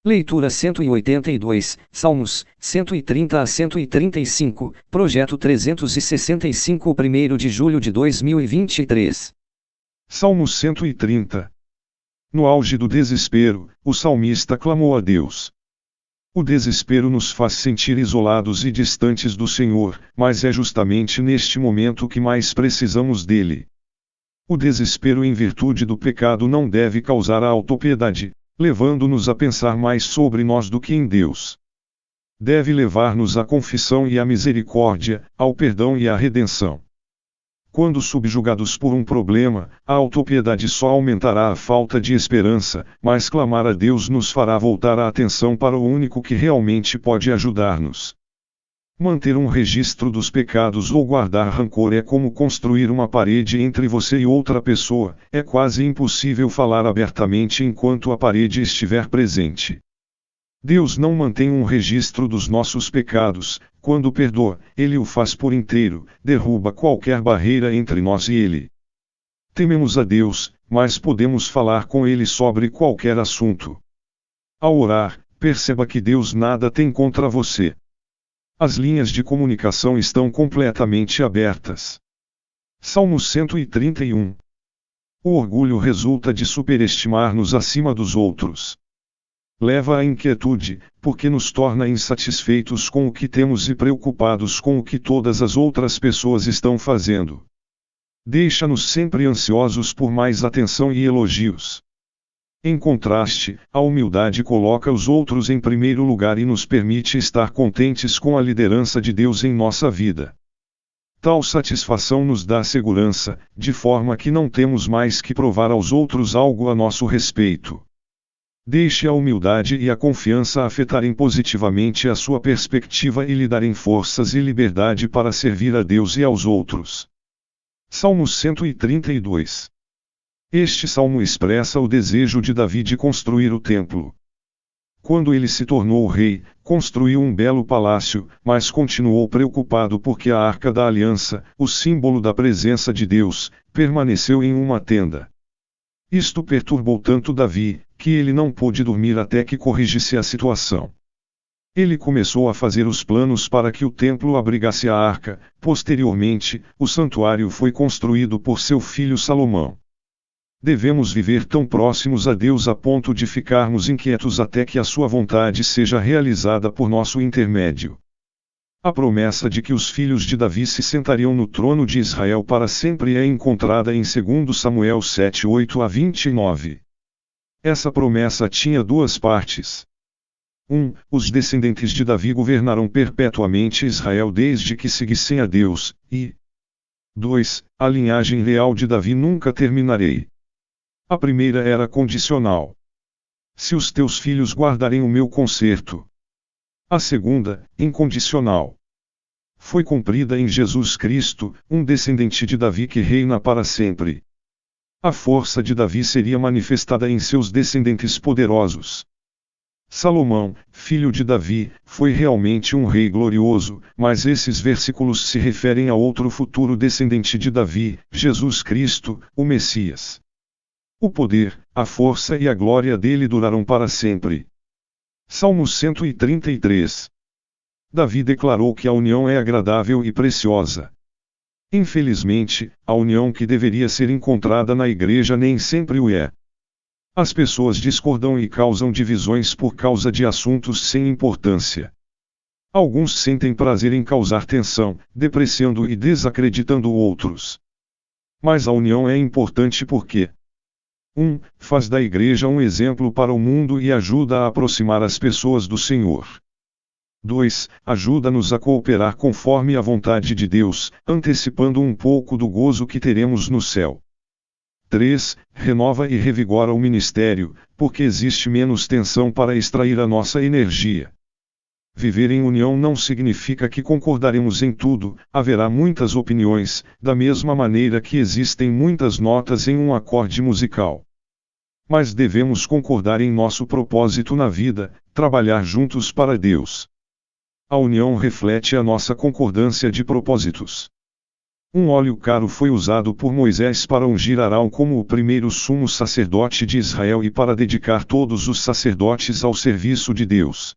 Leitura 182, Salmos, 130 a 135, Projeto 365, 1º de julho de 2023. Salmos 130. No auge do desespero, o salmista clamou a Deus. O desespero nos faz sentir isolados e distantes do Senhor, mas é justamente neste momento que mais precisamos dele. O desespero em virtude do pecado não deve causar a autopiedade, levando-nos a pensar mais sobre nós do que em Deus. Deve levar-nos à confissão e à misericórdia, ao perdão e à redenção. Quando subjugados por um problema, a autopiedade só aumentará a falta de esperança, mas clamar a Deus nos fará voltar a atenção para o único que realmente pode ajudar-nos. Manter um registro dos pecados ou guardar rancor é como construir uma parede entre você e outra pessoa, é quase impossível falar abertamente enquanto a parede estiver presente. Deus não mantém um registro dos nossos pecados, quando perdoa, Ele o faz por inteiro, derruba qualquer barreira entre nós e Ele. Tememos a Deus, mas podemos falar com Ele sobre qualquer assunto. Ao orar, perceba que Deus nada tem contra você. As linhas de comunicação estão completamente abertas. Salmo 131. O orgulho resulta de superestimar-nos acima dos outros. Leva à inquietude, porque nos torna insatisfeitos com o que temos e preocupados com o que todas as outras pessoas estão fazendo. Deixa-nos sempre ansiosos por mais atenção e elogios. Em contraste, a humildade coloca os outros em primeiro lugar e nos permite estar contentes com a liderança de Deus em nossa vida. Tal satisfação nos dá segurança, de forma que não temos mais que provar aos outros algo a nosso respeito. Deixe a humildade e a confiança afetarem positivamente a sua perspectiva e lhe darem forças e liberdade para servir a Deus e aos outros. Salmos 132. Este salmo expressa o desejo de Davi de construir o templo. Quando ele se tornou rei, construiu um belo palácio, mas continuou preocupado porque a Arca da Aliança, o símbolo da presença de Deus, permaneceu em uma tenda. Isto perturbou tanto Davi, que ele não pôde dormir até que corrigisse a situação. Ele começou a fazer os planos para que o templo abrigasse a arca. Posteriormente, o santuário foi construído por seu filho Salomão. Devemos viver tão próximos a Deus a ponto de ficarmos inquietos até que a sua vontade seja realizada por nosso intermédio. A promessa de que os filhos de Davi se sentariam no trono de Israel para sempre é encontrada em 2 Samuel 7, 8 a 29. Essa promessa tinha duas partes. 1. Os descendentes de Davi governarão perpetuamente Israel desde que seguissem a Deus, e 2. A linhagem real de Davi nunca terminarei. A primeira era condicional. Se os teus filhos guardarem o meu concerto. A segunda, incondicional. Foi cumprida em Jesus Cristo, um descendente de Davi que reina para sempre. A força de Davi seria manifestada em seus descendentes poderosos. Salomão, filho de Davi, foi realmente um rei glorioso, mas esses versículos se referem a outro futuro descendente de Davi, Jesus Cristo, o Messias. O poder, a força e a glória dele durarão para sempre. Salmos 133. Davi declarou que a união é agradável e preciosa. Infelizmente, a união que deveria ser encontrada na igreja nem sempre o é. As pessoas discordam e causam divisões por causa de assuntos sem importância. Alguns sentem prazer em causar tensão, depreciando e desacreditando outros. Mas a união é importante porque 1. Faz da igreja um exemplo para o mundo e ajuda a aproximar as pessoas do Senhor. 2. Ajuda-nos a cooperar conforme a vontade de Deus, antecipando um pouco do gozo que teremos no céu. 3. Renova e revigora o ministério, porque existe menos tensão para extrair a nossa energia. Viver em união não significa que concordaremos em tudo, haverá muitas opiniões, da mesma maneira que existem muitas notas em um acorde musical. Mas devemos concordar em nosso propósito na vida, trabalhar juntos para Deus. A união reflete a nossa concordância de propósitos. Um óleo caro foi usado por Moisés para ungir Arão como o primeiro sumo sacerdote de Israel e para dedicar todos os sacerdotes ao serviço de Deus.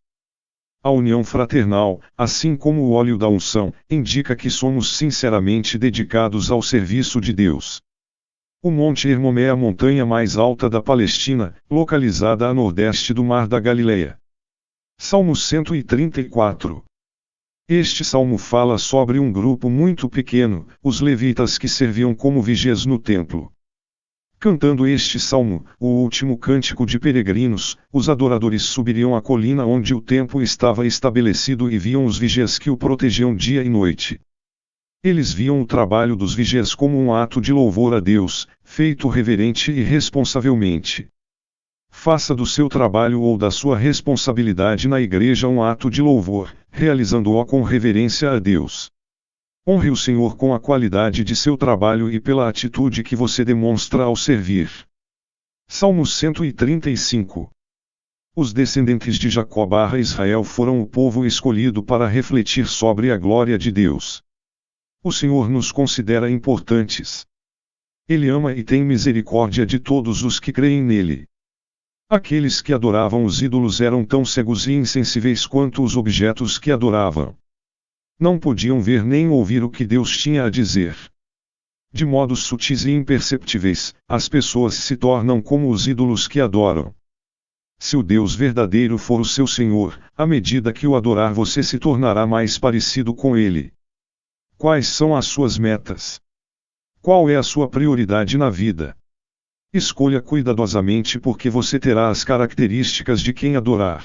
A união fraternal, assim como o óleo da unção, indica que somos sinceramente dedicados ao serviço de Deus. O Monte Hermon é a montanha mais alta da Palestina, localizada a nordeste do Mar da Galileia. Salmo 134. Este salmo fala sobre um grupo muito pequeno, os levitas que serviam como vigias no templo. Cantando este salmo, o último cântico de peregrinos, os adoradores subiriam a colina onde o templo estava estabelecido e viam os vigias que o protegiam dia e noite. Eles viam o trabalho dos vigias como um ato de louvor a Deus, feito reverente e responsavelmente. Faça do seu trabalho ou da sua responsabilidade na igreja um ato de louvor, realizando-o com reverência a Deus. Honre o Senhor com a qualidade de seu trabalho e pela atitude que você demonstra ao servir. Salmo 135. Os descendentes de Jacó/Israel foram o povo escolhido para refletir sobre a glória de Deus. O Senhor nos considera importantes. Ele ama e tem misericórdia de todos os que creem nele. Aqueles que adoravam os ídolos eram tão cegos e insensíveis quanto os objetos que adoravam. Não podiam ver nem ouvir o que Deus tinha a dizer. De modos sutis e imperceptíveis, as pessoas se tornam como os ídolos que adoram. Se o Deus verdadeiro for o seu Senhor, à medida que o adorar você se tornará mais parecido com Ele. Quais são as suas metas? Qual é a sua prioridade na vida? Escolha cuidadosamente porque você terá as características de quem adorar.